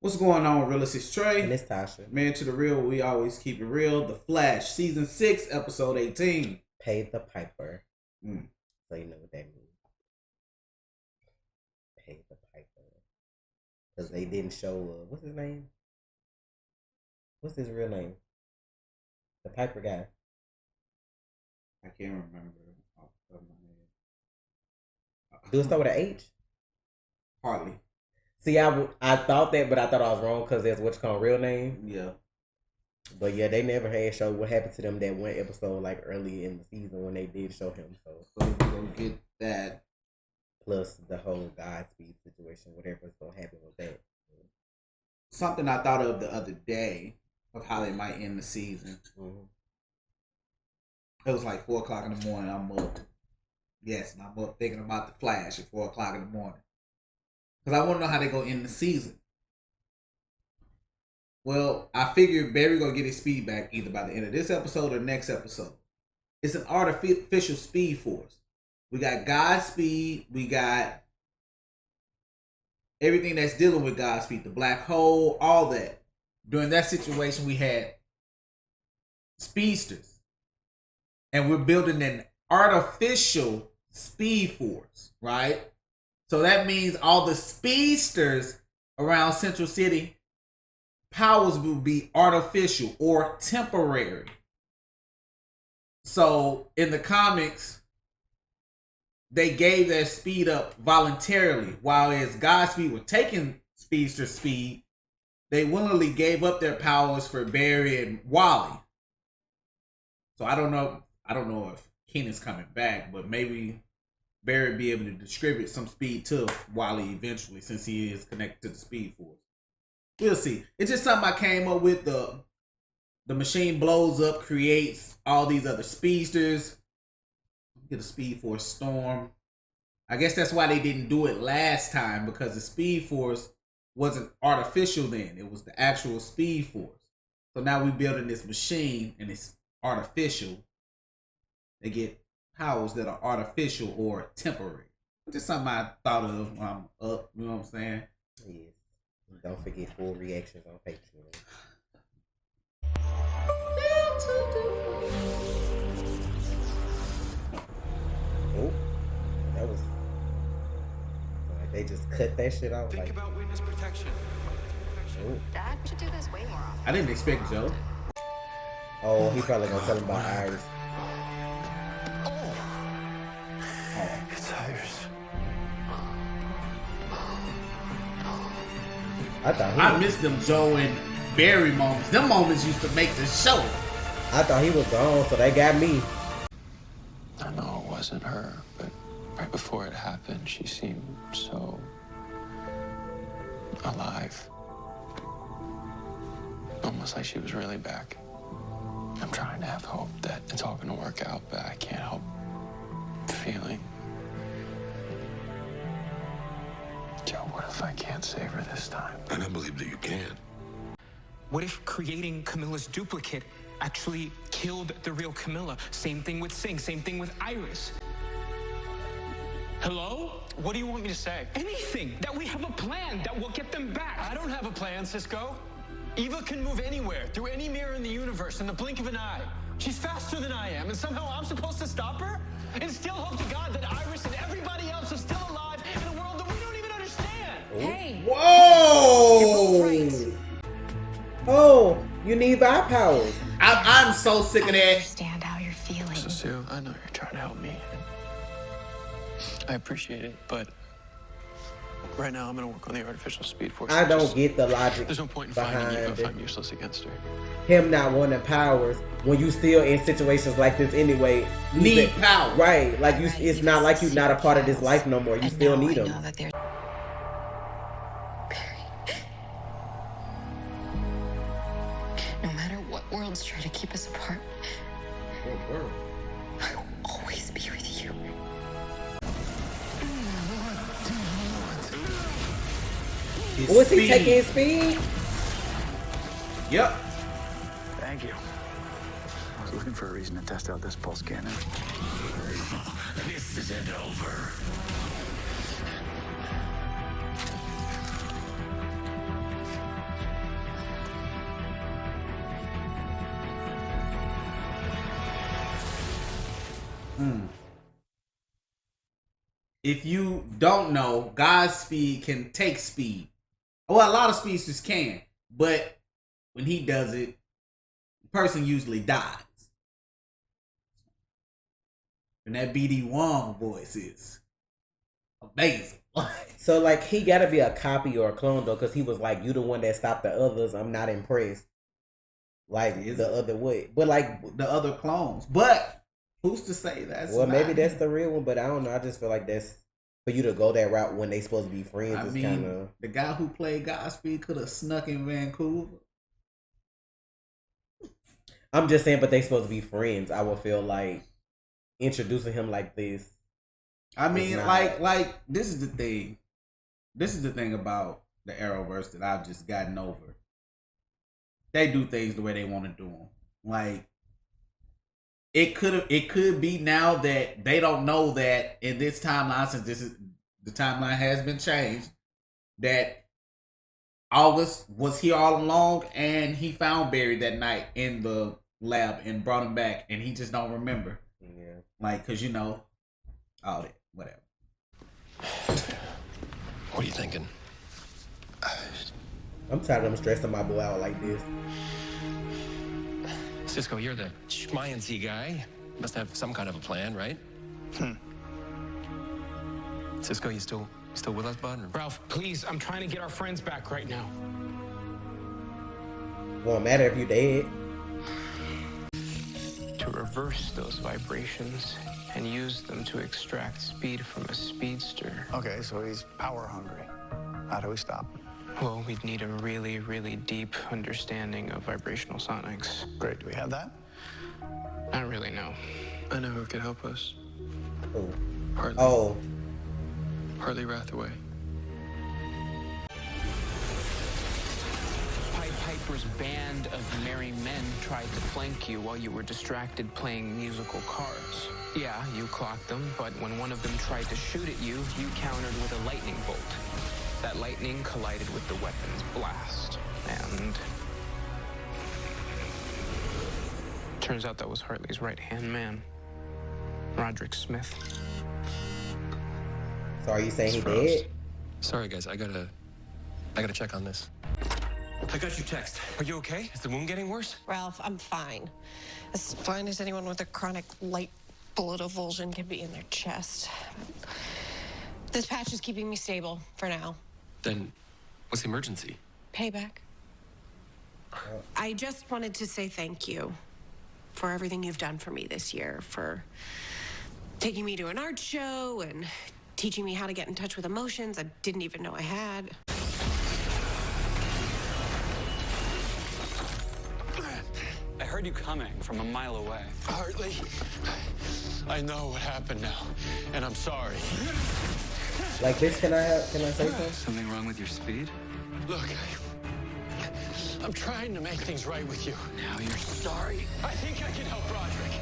What's going on with Realistic Trey? And it's Tasha. Man to the real, we always keep it real. The Flash, Season 6, Episode 18. Pay the piper. So you know what that means. Pay the piper. Because they didn't show, what's his name? What's his real name? The Piper guy. I can't remember off the top of my head. Do it start with an H? Hardly. See, I thought that, but I thought I was wrong because that's what's called real name. Yeah. But yeah, they never had show what happened to them that one episode like early in the season when they did show him. So we're gonna get that. Plus the whole Godspeed situation, whatever's gonna happen with that. Something I thought of the other day of how they might end the season. It was like 4 o'clock in the morning. I'm up. Yes, and I'm up thinking about the Flash at 4 o'clock in the morning. Because I want to know how they go end the season. Well, I figured Barry gonna get his speed back either by the end of this episode or next episode. It's an artificial speed force. We got Godspeed. We got everything that's dealing with Godspeed. The black hole, all that. During that situation, we had speedsters. And we're building an artificial speed force, right? So that means all the speedsters around Central City powers will be artificial or temporary. So in the comics, they gave their speed up voluntarily. While as Godspeed were taking speedster speed, they willingly gave up their powers for Barry and Wally. So I don't know if Keenan's coming back, but maybe Barry be able to distribute some speed to Wally eventually, since he is connected to the Speed Force. We'll see. It's just something I came up with. The machine blows up, creates all these other speedsters. Get a Speed Force storm. I guess that's why they didn't do it last time, because the Speed Force wasn't artificial then. It was the actual Speed Force. So now we're building this machine and it's artificial. They get powers that are artificial or temporary. Just something I thought of when I'm up, you know what I'm saying? Yes. Don't forget full reactions on Patreon. Oh, that was like they just cut that shit out. Think about witness protection. Oh. Dad should do this way more often. I didn't expect Joe. Oh, he probably gonna tell him about Iris. It's Iris. I missed them Joe and Barry moments. Them moments used to make the show. I thought he was gone, so they got me. I know it wasn't her, but right before it happened, she seemed so alive. Almost like she was really back. I'm trying to have hope that it's all gonna work out, but I can't help feeling. Joe, what if I can't save her this time? And I believe that you can. What if creating Camilla's duplicate actually killed the real Camilla? Same thing with Sing, same thing with Iris. Hello? What do you want me to say? Anything. That we have a plan that will get them back. I don't have a plan, Cisco. Eva can move anywhere, through any mirror in the universe, in the blink of an eye. She's faster than I am, and somehow I'm supposed to stop her? And still hope to God that Iris and everybody else are still alive in a world that we don't even understand. Hey. Whoa! Right. Oh, you need vibe powers. I'm so sick of I that. understand how you're feeling. So, Sue, I know you're trying to help me. I appreciate it, but right now I'm gonna work on the artificial speed force. I don't get the logic There's no point in finding you behind if I'm useless against her. him not wanting powers when you still in situations like this anyway. Need power. Right, like you. It's not like you're not a part of this life no more. You And still now need I him. know that there's... No matter what worlds try to keep us apart, I will always be with you. Was he taking his speed? Yep. Thank you. I was looking for a reason to test out this pulse cannon. This isn't over. If you don't know, God's speed can take speed. Well, a lot of speedsters can, but when he does it, the person usually dies. And that BD Wong voice is amazing. So, like, he gotta be a copy or a clone, though, because he was like, you the one that stopped the others. I'm not impressed. Like, the other way. But, like... The other clones. But, who's to say that's Well, maybe not that's him? the real one, but I don't know. I just feel like that's... For you to go that route when they supposed to be friends I is mean, kind of... the guy who played Godspeed could have snuck in Vancouver. I'm just saying, but they supposed to be friends. I would feel like introducing him like this. I mean, not... like this is the thing. This is the thing about the Arrowverse that I've just gotten over. They do things the way they want to do them. Like, it could be now that they don't know that in this timeline, since the timeline has been changed, that August was here all along and he found Barry that night in the lab and brought him back, and he just don't remember. Yeah. Like, cause all that, whatever. What are you thinking? I'm tired of them stressing my boy out like this. Cisco, you're the schmiancy guy. Must have some kind of a plan, right? Cisco, you still with us, bud? Ralph, please, I'm trying to get our friends back right now. Won't matter if you dead. To reverse those vibrations and use them to extract speed from a speedster. Okay, so he's power hungry. How do we stop him? Well, we'd need a really, really deep understanding of vibrational sonics. Great, do we have that? I don't really know. I know who could help us. Oh. Hartley. Oh. Hartley Rathaway. Pied Piper's band of merry men tried to flank you while you were distracted playing musical cards. Yeah, you clocked them, but when one of them tried to shoot at you, you countered with a lightning bolt. That lightning collided with the weapon's blast, and... turns out that was Hartley's right-hand man, Roderick Smith. So are you saying he Frost. dead? Sorry, guys. I gotta check on this. I got your text. Are you okay? Is the wound getting worse? Ralph, I'm fine. As fine as anyone with a chronic light bullet avulsion can be in their chest. This patch is keeping me stable for now. Then, what's the emergency? Payback. I just wanted to say thank you for everything you've done for me this year, for taking me to an art show and teaching me how to get in touch with emotions I didn't even know I had. I heard you coming from a mile away. Hartley, I know what happened now, and I'm sorry. Like this, can I say something? Something wrong with your speed? Look, I'm trying to make things right with you. Now you're sorry. I think I can help Roderick.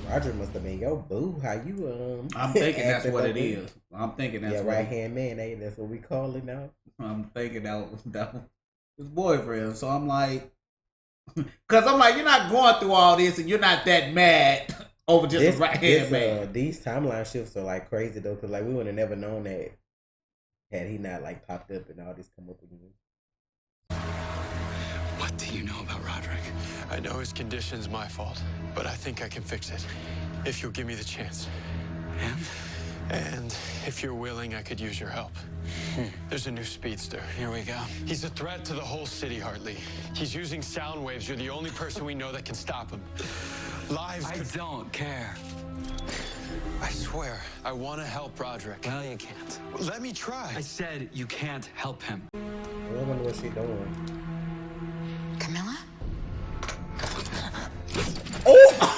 Roger must have been your boo. How you I'm thinking that's acting what like it this? is. I'm thinking that's Yeah, what right hand man. That's what we call it now. I'm thinking that was his boyfriend. So I'm like, because I'm like, you're not going through all this and you're not that mad over just a right hand man. These timeline shifts are like crazy though, because like we would have never known that had he not like popped up and all this come up again. What do you know about Roderick? I know his condition's my fault, but I think I can fix it. If you'll give me the chance. And if you're willing, I could use your help. There's a new speedster. Here we go. He's a threat to the whole city, Hartley. He's using sound waves. You're the only person we know that can stop him. Lives I don't care. I swear, I want to help Roderick. Well, you can't. Let me try. I said you can't help him. I wonder what she doing. Camilla? Oh!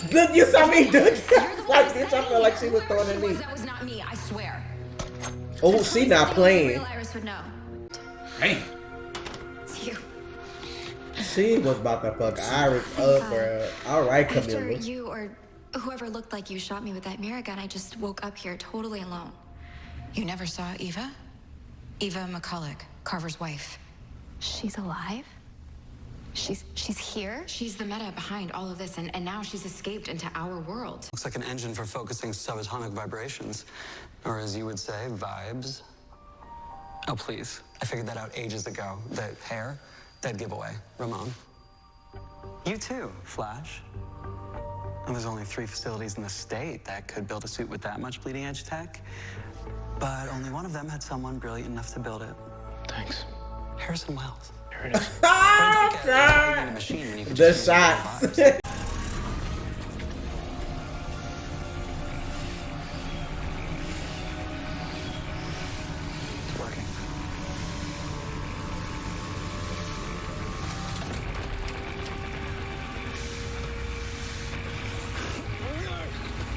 Good, you saw me, dude. Like, bitch, I feel like she was throwing at me. That was not me, I swear. Oh, she not playing. Real Iris would know. Damn. It's you. She was about to fuck Iris up, bruh. All right, After Camilla. you or whoever looked like you shot me with that mirror gun, I just woke up here totally alone. You never saw Eva? Eva McCulloch, Carver's wife. She's alive? She's here. She's the meta behind all of this, and now she's escaped into our world. Looks like an engine for focusing subatomic vibrations. Or as you would say, vibes. Oh, please. I figured that out ages ago. The hair, dead giveaway. Ramon. You too, Flash. And there's only 3 facilities in the state that could build a suit with that much bleeding edge tech. But only one of them had someone brilliant enough to build it. Thanks. Harrison Wells. Here it is. The shots. It's working.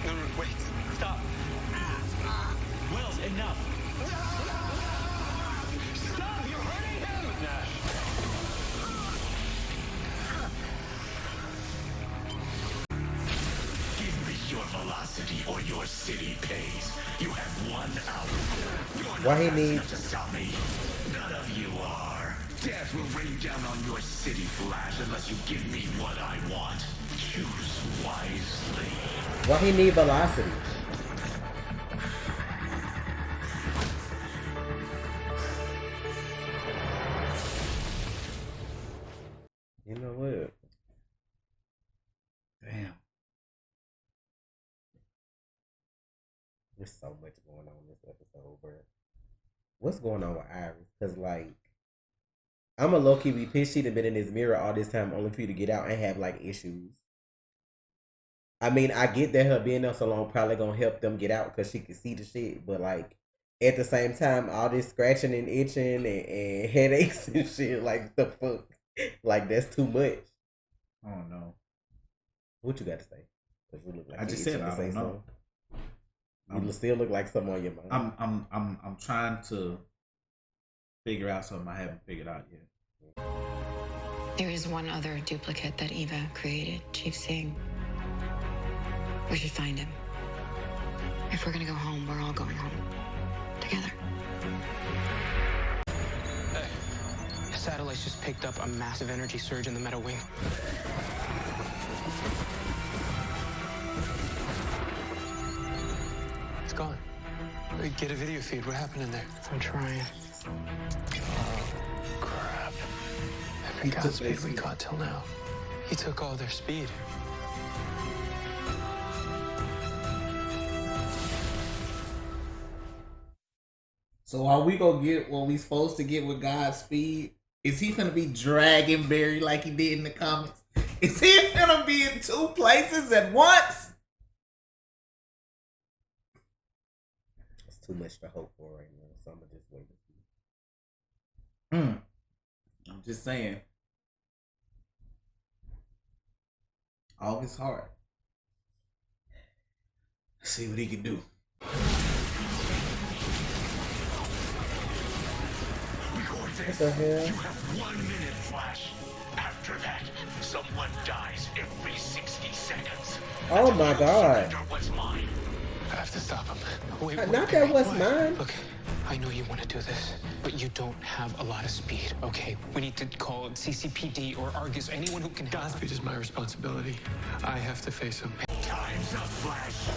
No, wait. Stop. Wells, enough. Stop! You're hurting him! Nash. Give me your velocity or your city pays. You have 1 hour. You're Why he not need- enough to stop me. None of you are. Death will rain down on your city, Flash, unless you give me what I want. Choose wisely. Why he need velocity? You know what? Damn. There's so much going on in this episode, bro. What's going on with Iris? Because, like, I'm a low-key be pissed she'd have been in this mirror all this time only for you to get out and have, like, issues. I mean, I get that her being there so long probably gonna help them get out because she can see the shit, but, like, at the same time, all this scratching and itching and headaches and shit, like, the fuck? Like, that's too much. I don't know. What you got to say? 'Cause you look like I just you said itching to I say don't know. something. You still look like something on your mind. I'm trying to figure out something I haven't figured out yet. There is one other duplicate that Eva created, Chief Singh. We should find him. If we're gonna go home, we're all going home. Together. Hey, satellites just picked up a massive energy surge in the meta wing. It's gone. Wait, get a video feed. What happened in there? I'm trying. Oh, crap. Every Godspeed we got till now. He took all their speed. So are we gonna get what we supposed to get with Godspeed? Is he gonna be dragging Barry like he did in the comics? Is he gonna be in 2 places at once? It's too much to hope for right now, so I'm gonna just wait and see. I'm just saying. August Hart. Let's see what he can do. What the hell? You have 1 minute, Flash. After that, someone dies every 60 seconds. Oh my god. Surrender what's mine. I have to stop him. Wait, Not that Barry, was what? mine. Look, I know you want to do this, but you don't have a lot of speed, okay? We need to call CCPD or Argus, anyone who can help. Godspeed is my responsibility. I have to face him. Time's up, Flash.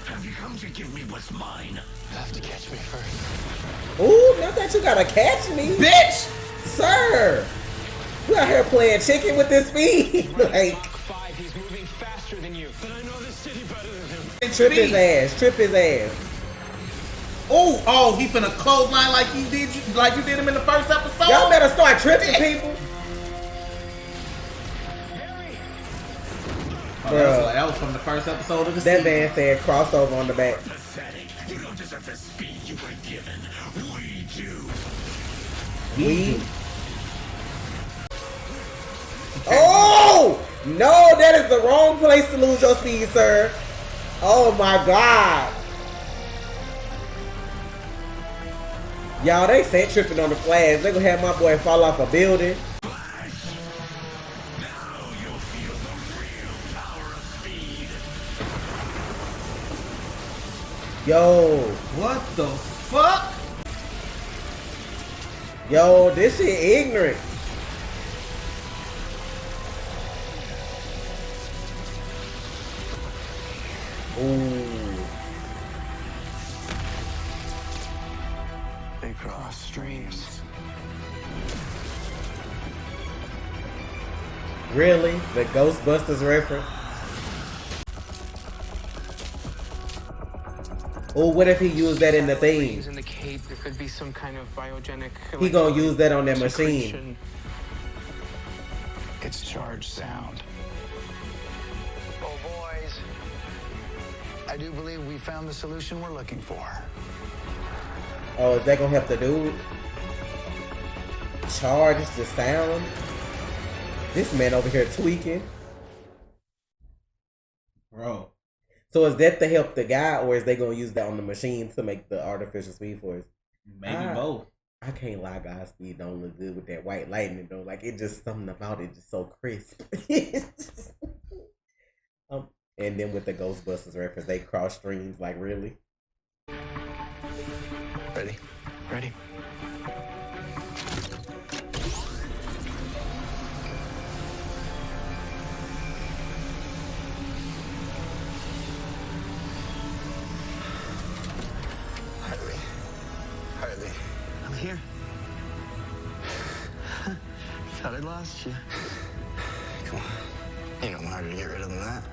Have you come to give me what's mine? You have to catch me first. Ooh, not that you gotta catch me. Bitch! Sir! You out here playing chicken with this speed. Like, Mach 5, he's moving faster than you. But I know this city better than him. trip his ass. Trip his ass. Oh, he finna clothesline like you did him in the first episode. Y'all better start tripping, people. Oh, that was from the first episode of the That season. man said crossover on the back. Pathetic. You don't deserve the speed you were given. We do. We. Oh! No, that is the wrong place to lose your speed, sir. Oh my god. Y'all, they said tripping on the flags. They gonna have my boy fall off a building. Yo. What the fuck? Yo, this shit ignorant. Ooh. They cross streams. Really? The Ghostbusters reference? Oh, what if he used that in the thing? In the cave, there could be some kind of biogenic. He gonna use that on that machine. It's charged sound. Oh, boys. I do believe we found the solution we're looking for. Oh, is that gonna help the dude? Charge the sound? This man over here tweaking. Bro. So is that to help the guy, or is they gonna use that on the machine to make the artificial speed force? Maybe both. I can't lie, Godspeed don't look good with that white lightning though. Like it just something about it just so crisp. And then with the Ghostbusters reference, they cross streams like really. Ready? Ready. Harley. I'm here. Thought I'd lost you. Come on. You know I'm harder to get rid of than that.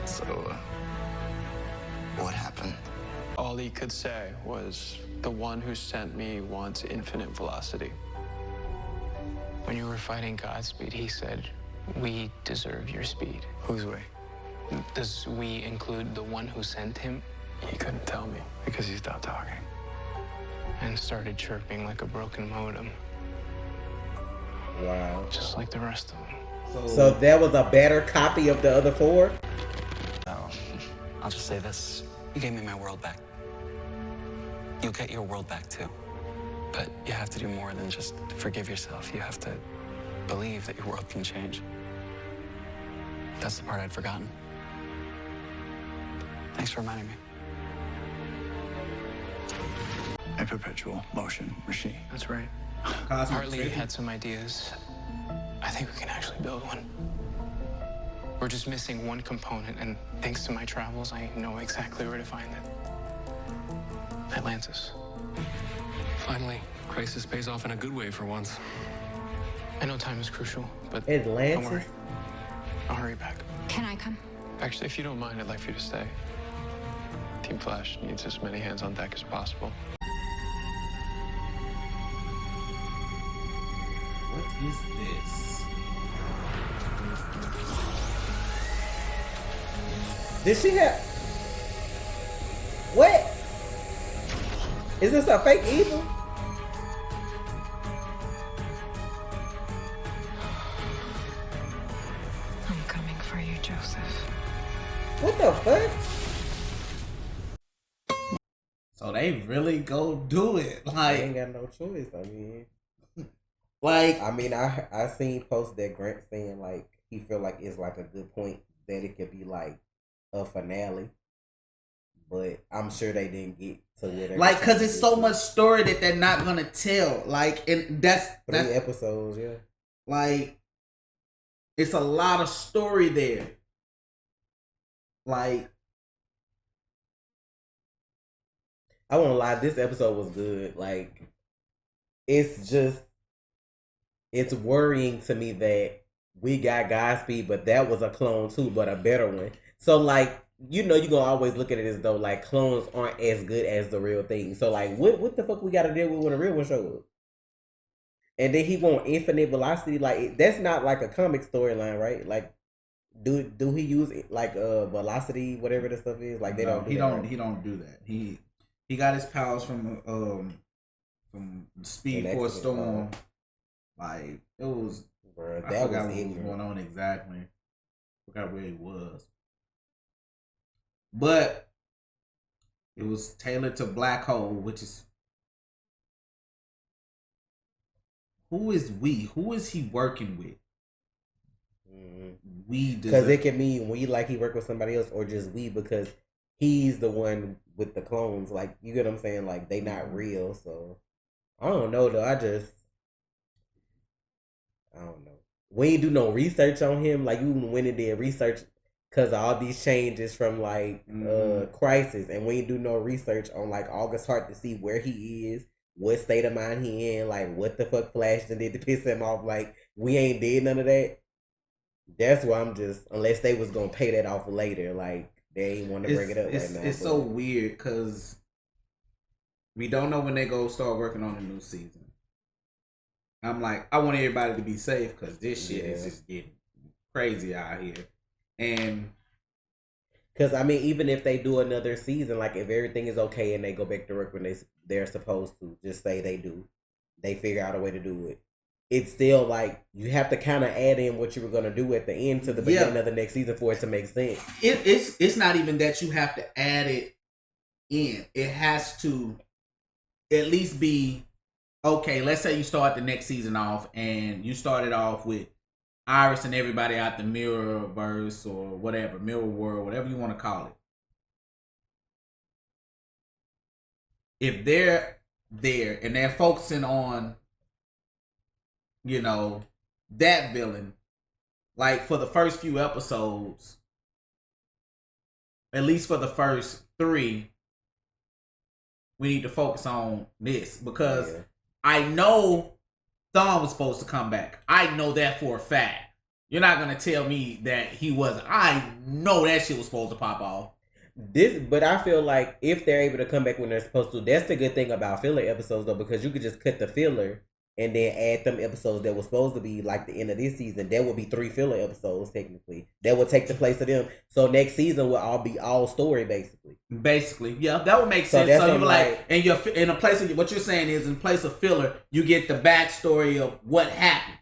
So, what happened? All he could say was, the one who sent me wants infinite velocity. When you were fighting Godspeed, he said, "We deserve your speed." Who's we? Does we include the one who sent him? He couldn't tell me. Because he stopped talking. And started chirping like a broken modem. Wow. Just like the rest of them. So that was a better copy of the other four? No. I'll just say this. You gave me my world back. You'll get your world back too. But you have to do more than just forgive yourself. You have to believe that your world can change. That's the part I'd forgotten. Thanks for reminding me. A perpetual motion machine. That's right. Cosmic Hartley City. had some ideas. I think we can actually build one. We're just missing one component, and thanks to my travels, I know exactly where to find it. Atlantis. Finally, crisis pays off in a good way for once. I know time is crucial, but Atlantis? don't worry. I'll hurry back. Can I come? Actually, if you don't mind, I'd like for you to stay. Team Flash needs as many hands on deck as possible. What is this? Did she have... What? Is this a fake evil? I'm coming for you, Joseph. What the fuck? So they really go do it. I Like, ain't got no choice. I mean, like I seen posts that Grant saying like he feel like it's like a good point that it could be like a finale, but I'm sure they didn't get to whatever. like, cause it's so much story that they're not gonna tell. Like, and that's 3 episodes, yeah. like, it's a lot of story there. Like, I won't lie, this episode was good. Like, it's worrying to me that we got Godspeed, but that was a clone too, but a better one. So like, you know, you're gonna always look at it as though like clones aren't as good as the real thing. So like, what the fuck we gotta deal with when the real one shows up? And then he want infinite velocity. Like, that's not like a comic storyline, right? Like, do he use like velocity, whatever the stuff is? Like, they don't. He don't do that. He got his powers from Speed Force Storm. Like, it was. Bro, I that forgot was what was going on exactly. Forgot where he was. But it was tailored to Black Hole, which is. Who is we? Who is he working with? We, because it can mean we like he work with somebody else, or just we because he's the one with the clones. Like, you get what I'm saying? Like, they not real. So I don't know though. I don't know. We ain't do no research on him. Like, you went and did research because of all these changes from like Crisis, and we ain't do no research on like August Hart to see where he is, what state of mind he in, like what the fuck Flash did to piss him off. Like, we ain't did none of that. That's why I'm just, unless they was gonna pay that off later, like they ain't want to bring it up right now. It's so weird because we don't know when they go start working on a new season. I'm like, I want everybody to be safe because this shit is just getting crazy out here. And because I mean, even if they do another season, like if everything is okay and they go back to work when they're supposed to, just say they do, they figure out a way to do it. It's still like you have to kind of add in what you were gonna do at the end to the beginning of the next season for it to make sense. It's not even that you have to add it in. It has to at least be okay. Let's say you start the next season off and you started off with Iris and everybody out the Mirrorverse or whatever, Mirror World, whatever you want to call it. If they're there and they're focusing on, you know, that villain, like for the first few episodes, at least for the first 3, we need to focus on this because I know Thawne was supposed to come back. I know that for a fact. You're not gonna tell me that he wasn't. I know that shit was supposed to pop off. But I feel like if they're able to come back when they're supposed to, that's the good thing about filler episodes though, because you could just cut the filler and then add them episodes that were supposed to be like the end of this season. That would be 3 filler episodes technically. That would take the place of them. So next season will all be all story basically. Basically, yeah, that would make sense. So you're like, and you're in a place of what you're saying is in place of filler, you get the backstory of what happened.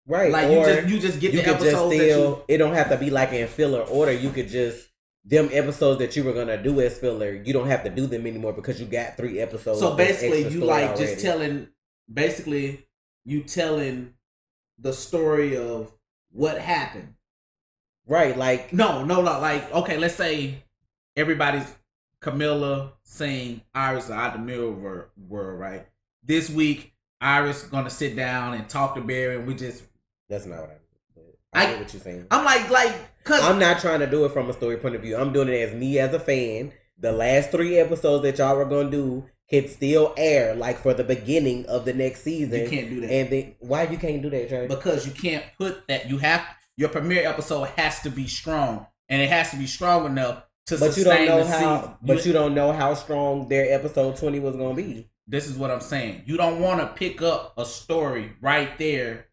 Right. Like you just get the episodes it don't have to be like in filler order. You could just them episodes that you were gonna do as filler, you don't have to do them anymore because you got 3 episodes. So basically, you like already. just telling. Basically, you telling the story of what happened. Right. Like no. Like okay, let's say everybody's Camilla, Sing, Iris are out the Mirror World. Right. This week, Iris gonna sit down and talk to Barry, and we just. That's not what I get what you're saying. I'm like, cause I'm not trying to do it from a story point of view. I'm doing it as me as a fan. The last 3 episodes that y'all were gonna do can still air, like for the beginning of the next season. You can't do that. And then why you can't do that, Trey? Because you can't put that. You have your premiere episode has to be strong, and it has to be strong enough to sustain the season. But you don't know how strong their episode 20 was gonna be. This is what I'm saying. You don't want to pick up a story right there.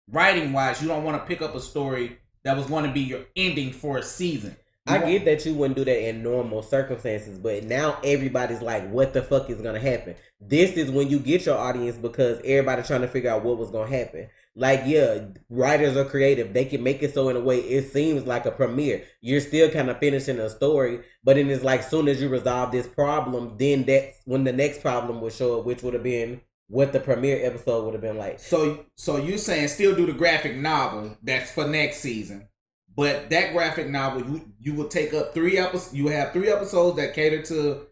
Writing wise, you don't want to pick up a story that was going to be your ending for a season. I get that you wouldn't do that in normal circumstances, but now everybody's like, what the fuck is going to happen? This is when you get your audience because everybody trying to figure out what was going to happen. Like, yeah, writers are creative. They can make it so in a way it seems like a premiere. You're still kind of finishing a story, but then it's like soon as you resolve this problem, then that's when the next problem will show up, which would have been what the premiere episode would have been like. So you're saying still do the graphic novel that's for next season, but that graphic novel you will take up 3 episodes. You have 3 episodes that cater to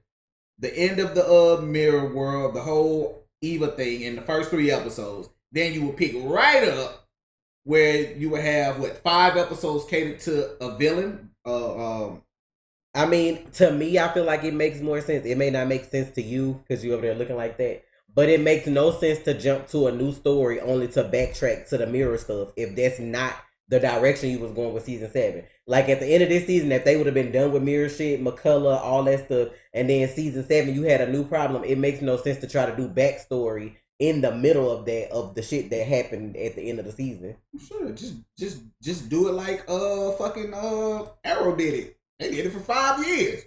the end of the Mirror World, the whole Eva thing in the first 3 episodes. Then you will pick right up where you will have 5 episodes catered to a villain. I mean, to me, I feel like it makes more sense. It may not make sense to you because you over there looking like that. But it makes no sense to jump to a new story only to backtrack to the mirror stuff if that's not the direction you was going with season 7. Like at the end of this season, if they would have been done with mirror shit, McCullough, all that stuff, and then season 7 you had a new problem, it makes no sense to try to do backstory in the middle of the shit that happened at the end of the season. Sure, just do it like fucking Arrow did it. They did it for 5 years.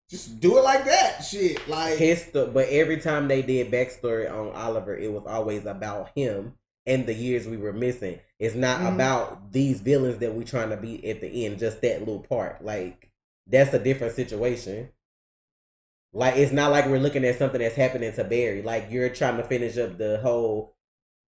Just do it like that, shit. Like but every time they did backstory on Oliver, it was always about him and the years we were missing. It's not about these villains that we trying to be at the end. Just that little part. Like that's a different situation. Like it's not like we're looking at something that's happening to Barry. Like you're trying to finish up the whole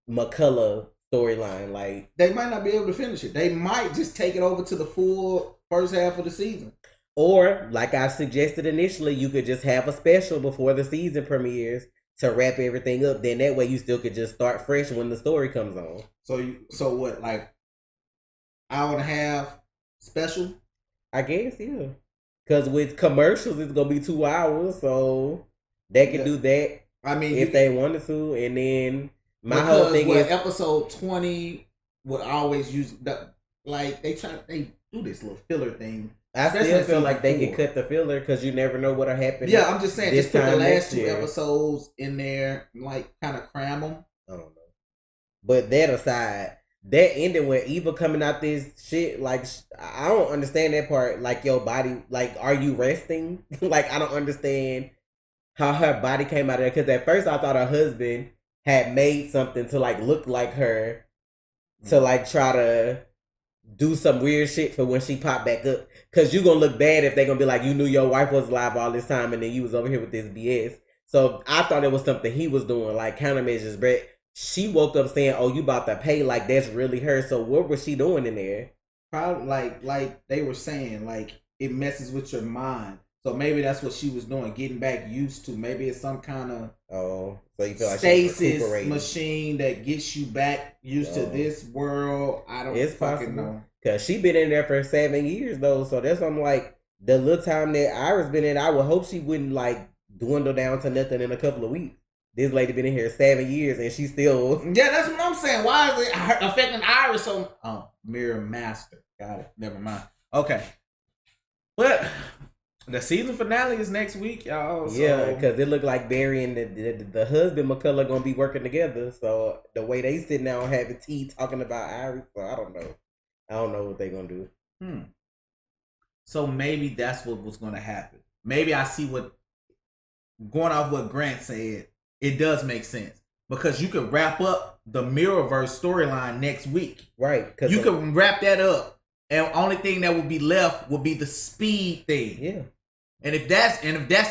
McCullough storyline. Like they might not be able to finish it. They might just take it over to the full first half of the season. Or, like I suggested initially, you could just have a special before the season premieres to wrap everything up. Then that way you still could just start fresh when the story comes on. So what, like hour and a half special? I guess, yeah. Because with commercials, it's going to be 2 hours, so they can do that. I mean, if they wanted to, and then my whole thing is episode 20 would always use they do this little filler thing. I still feel like they can cut the filler because you never know what'll happen. Yeah, I'm just saying, just put the last 2 episodes in there, like kind of cram them. I don't know. But that aside, that ending with Eva coming out this shit, like I don't understand that part. Like your body, like are you resting? Like I don't understand how her body came out of there. Because at first I thought her husband had made something to like look like her, to like try to do some weird shit for when she popped back up. Because you gonna look bad if they gonna be like, you knew your wife was alive all this time and then you was over here with this BS. So I thought it was something he was doing, like countermeasures. But she woke up saying, oh, you about to pay, like that's really her. So what was she doing in there? Probably like they were saying, like it messes with your mind. So maybe that's what she was doing, getting back used to. Maybe it's some kind of so you feel like stasis machine that gets you back used to this world. I don't fucking know. Because she been in there for 7 years though. So that's why I'm like, the little time that Iris been in, I would hope she wouldn't like dwindle down to nothing in a couple of weeks. This lady been in here 7 years and she still... Yeah, that's what I'm saying. Why is it affecting Iris so... Oh, Mirror Master. Got it. Never mind. Okay. But... the season finale is next week, y'all. So. Yeah, because it looked like Barry and the husband McCullough gonna be working together. So the way they sitting down having tea talking about Iris, so I don't know. I don't know what they gonna do. So maybe that's what was gonna happen. Maybe I see what, going off what Grant said, it does make sense. Because you could wrap up the Mirrorverse storyline next week. Right. You can wrap that up. And the only thing that would be left would be the speed thing. Yeah. And if that's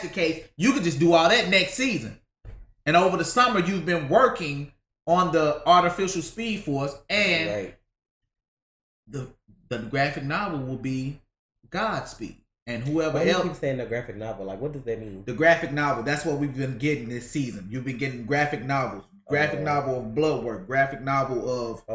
the case, you could just do all that next season. And over the summer, you've been working on the artificial speed force, and the graphic novel will be Godspeed. And whoever else. else. You keep saying the graphic novel. Like, what does that mean? The graphic novel. That's what we've been getting this season. You've been getting graphic novels. Graphic novel of Bloodwork, graphic novel of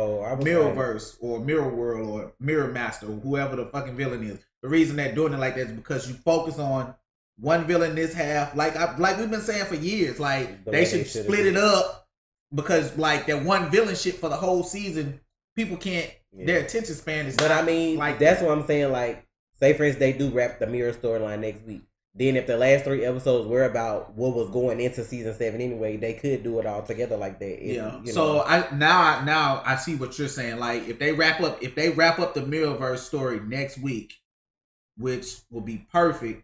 Mirrorverse or Mirror World or Mirror Master, or whoever the fucking villain is. The reason they're doing it like that is because you focus on one villain this half. Like we've been saying for years, like they should split it up, because like that one villain shit for the whole season, people can't. Their attention span is. But I mean, like that's what I'm saying. Like, say for instance, they do wrap the Mirror storyline next week. Then if the last 3 episodes were about what was going into season 7 anyway, they could do it all together like that. So now I see what you're saying. Like if they wrap up the Mirrorverse story next week, which will be perfect,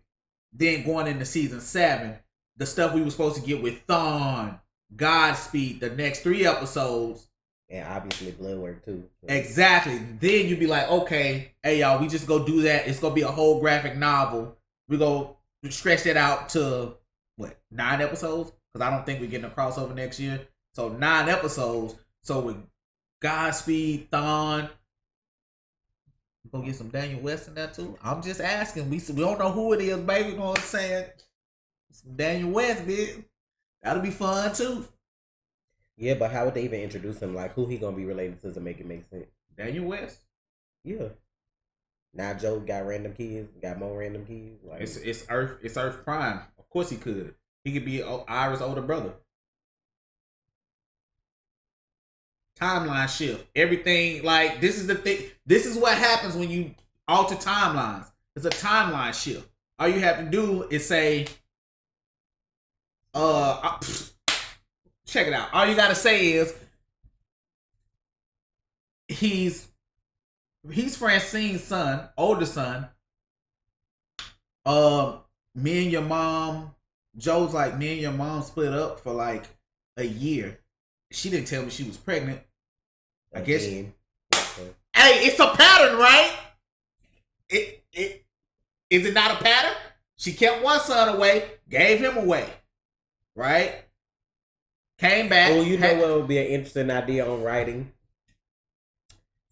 then going into season 7, the stuff we were supposed to get with Thawne, Godspeed, the next 3 episodes. And obviously Bloodwork too. Exactly. Then you'd be like, okay, hey y'all, we just go do that. It's gonna be a whole graphic novel. We go stretch that out to 9 episodes, because I don't think we're getting a crossover next year. So 9 episodes. So with Godspeed, Thawne, we're gonna get some Daniel West in that too. I'm just asking. We don't know who it is, baby. You know what I'm saying? Some Daniel West, bitch. That'll be fun too. Yeah, but how would they even introduce him? Like, who he gonna be related to make it make sense? Daniel West. Yeah. Now Joe got random kids, got more random kids. Like it's Earth Prime. Of course he could. He could be Iris' older brother. Timeline shift. Everything, like, this is the thing. This is what happens when you alter timelines. It's a timeline shift. All you have to do is say, check it out. All you gotta say is he's Francine's son, older son. Me and your mom, Joe's like, me and your mom split up for like a year. She didn't tell me she was pregnant. I guess. Hey, it's a pattern, right? Is it not a pattern? She kept one son away, gave him away, right? Came back. Oh, you know what would be an interesting idea on writing?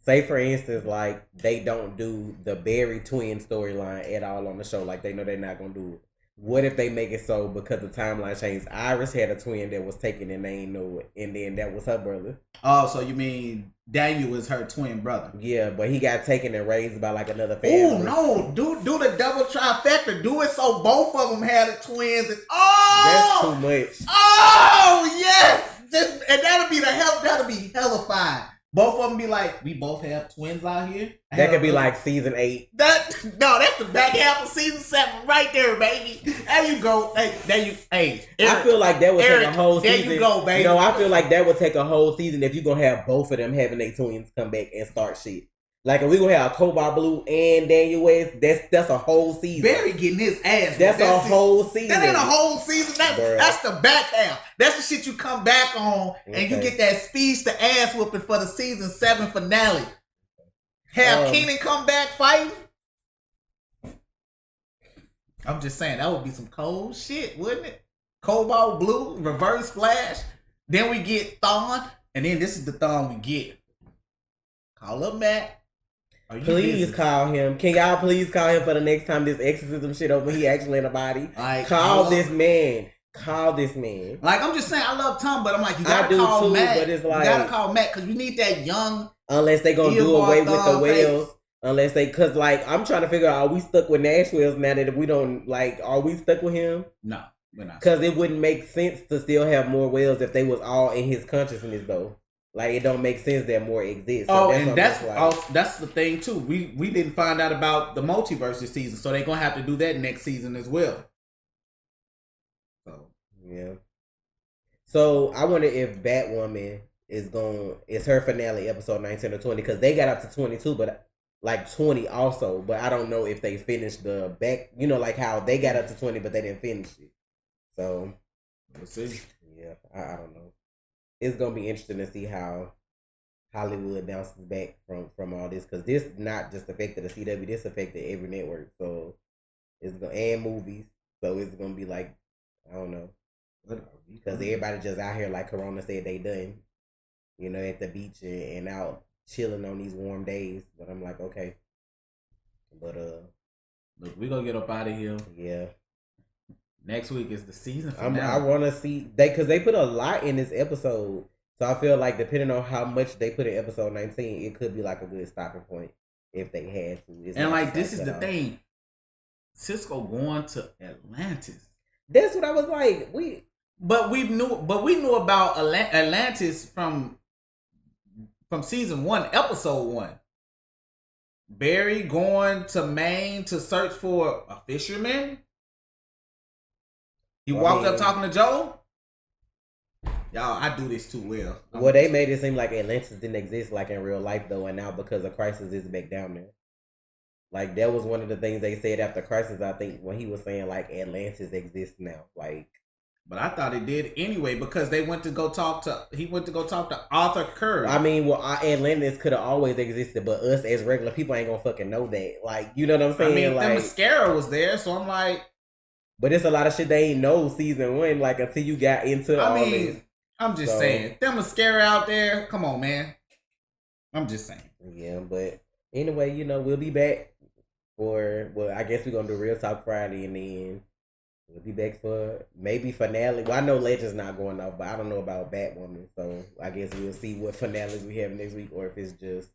say for instance, like they don't do the Barry twin storyline at all on the show, like they know they're not gonna do it. What if they make it so because the timeline changed? Iris had a twin that was taken and they ain't know it, and then that was her brother. Oh, so you mean Daniel is her twin brother? Yeah, but he got taken and raised by like another family. Oh no, do the double trifecta. Do it so both of them had the twins. And that's too much. Oh yes, and that'll be hella fine. Both of them be like, we both have twins out here. That could be like season 8. That's the back half of season 7 right there, baby. There you go. Hey, Eric, I feel like that would take a whole season. There you go, baby. No, I feel like that would take a whole season if you're gonna have both of them having their twins come back and start shit. Like if we gonna have Cobalt Blue and Daniel West, that's a whole season. Barry getting his ass. That's a whole season. That ain't a whole season. That's the back half. That's the shit you come back on and you get that speech to ass whooping for the season 7 finale. Have Kenan come back fighting. I'm just saying that would be some cold shit, wouldn't it? Cobalt Blue, Reverse Flash. Then we get Thawne, and then this is the Thawne we get. Call up Matt. Please call him. Can y'all please call him for the next time this exorcism shit over? He actually in a body. Call this man. Call this man. Like I'm just saying, I love Tom, but I'm like, you gotta call Matt. But it's like, you gotta call Matt because we need that young. Unless they gonna do away with the whales. Unless they, cause like I'm trying to figure out, are we stuck with Nashville's now that we don't like? Are we stuck with him? No, we're not. Cause it wouldn't make sense to still have more whales if they was all in his consciousness though. Like it don't make sense that more exists. So that's the thing too. We didn't find out about the multiverse this season, so they're gonna have to do that next season as well. So yeah. So I wonder if Batwoman is her finale episode 19 or 20 because they got up to 22, but like 20 also. But I don't know if they finished the back. You know, like how they got up to 20, but they didn't finish it. So we'll see. Yeah, I don't know. It's gonna be interesting to see how Hollywood bounces back from all this because this not just affected the CW, this affected every network. So it's gonna and movies. So it's gonna be like I don't know because everybody just out here like Corona said they done, you know, at the beach and out chilling on these warm days. But I'm like okay, but look, we gonna get up out of here. Yeah. Next week is the season finale. I want to see because they put a lot in this episode, so I feel like depending on how much they put in episode 19, it could be like a good stopping point if they had to. It's and like this is the thing, Cisco going to Atlantis. That's what I was like. we knew about Atlantis from season 1, episode 1. Barry going to Maine to search for a fisherman. He walked up talking to Joe. Y'all, I do this too well. Well, they made it seem like Atlantis didn't exist like in real life though, and now because of Crisis is back down there. Like that was one of the things they said after Crisis. I think when he was saying like Atlantis exists now, like. But I thought it did anyway because he went to go talk to Arthur Curry. I mean, well, Atlantis could have always existed, but us as regular people ain't gonna fucking know that. Like, you know what I'm saying? I mean, like, the mascara was there, so I'm like. But it's a lot of shit they ain't know season 1, like until you got into all this. I'm just saying, that mascara out there, come on, man. I'm just saying. Yeah, but anyway, you know, we'll be back I guess we're gonna do Real Talk Friday and then we'll be back for maybe finale. Well, I know Legend's not going off, but I don't know about Batwoman, so I guess we'll see what finales we have next week or if it's just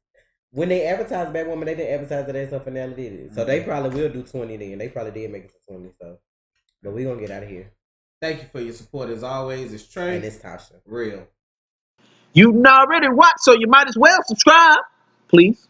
when they advertise Batwoman, they didn't advertise that as a finale, did it? So they probably will do 20 then. They probably did make it to 20, so. But we're going to get out of here. Thank you for your support as always. It's Trey. And it's Tasha. Real. You already watched, so you might as well subscribe. Please.